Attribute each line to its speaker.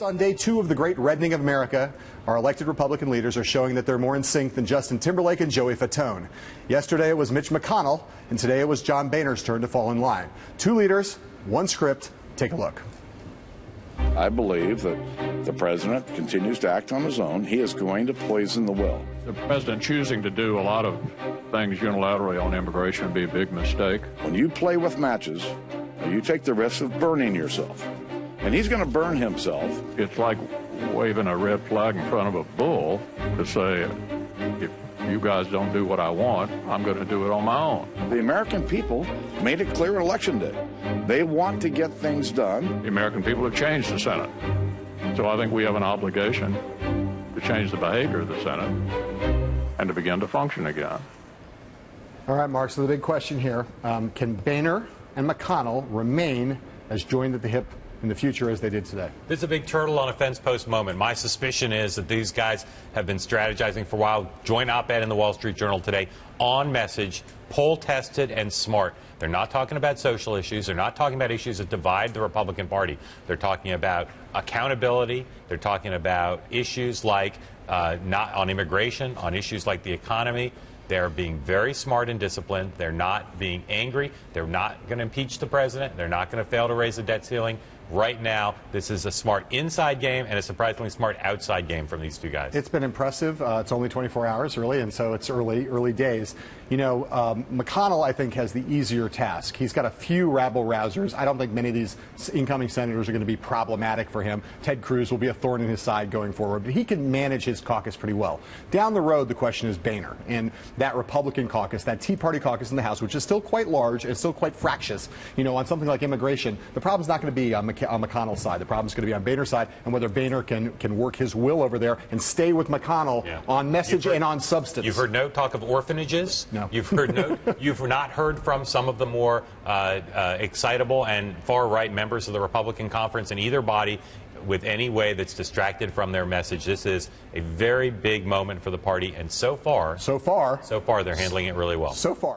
Speaker 1: On day 2 of the great reddening of America, our elected Republican leaders are showing that they're more in sync than Justin Timberlake and Joey Fatone. Yesterday it was Mitch McConnell, and today it was John Boehner's turn to fall in line. 2 leaders, 1 script. Take a look.
Speaker 2: I believe that the president continues to act on his own. He is going to poison the well.
Speaker 3: The president choosing to do a lot of things unilaterally on immigration would be a big mistake.
Speaker 2: When you play with matches, you take the risk of burning yourself. And he's going to burn himself.
Speaker 3: It's like waving a red flag in front of a bull to say, if you guys don't do what I want, I'm going to do it on my own.
Speaker 2: The American people made it clear Election Day. They want to get things done.
Speaker 3: The American people have changed the Senate. So I think we have an obligation to change the behavior of the Senate and to begin to function again.
Speaker 1: All right, Mark, so the big question here, can Boehner and McConnell remain as joined at the hip in the future as they did today?
Speaker 4: This is a big turtle-on-a-fence-post moment. My suspicion is that these guys have been strategizing for a while. Joint op-ed in the Wall Street Journal today, on message, poll-tested and smart. They're not talking about social issues. They're not talking about issues that divide the Republican Party. They're talking about accountability. They're talking about issues like not on immigration, on issues like the economy. They're being very smart and disciplined. They're not being angry. They're not going to impeach the president. They're not going to fail to raise the debt ceiling. Right now, this is a smart inside game and a surprisingly smart outside game from these 2 guys.
Speaker 1: It's been impressive. It's only 24 hours, really, and so it's early days. You know, McConnell, I think, has the easier task. He's got a few rabble-rousers. I don't think many of these incoming senators are going to be problematic for him. Ted Cruz will be a thorn in his side going forward, but he can manage his caucus pretty well. Down the road, the question is Boehner and that Republican caucus, that Tea Party caucus in the House, which is still quite large and still quite fractious, you know, on something like immigration. The problem's not going to be on McConnell's side. The problem's going to be on Boehner's side, and whether Boehner can work his will over there and stay with McConnell on message and on substance.
Speaker 4: You've heard no talk of orphanages.
Speaker 1: No.
Speaker 4: You've not heard from some of the more excitable and far-right members of the Republican conference in either body with any way that's distracted from their message. This is a very big moment for the party, and so far they're handling it really well.
Speaker 1: So far.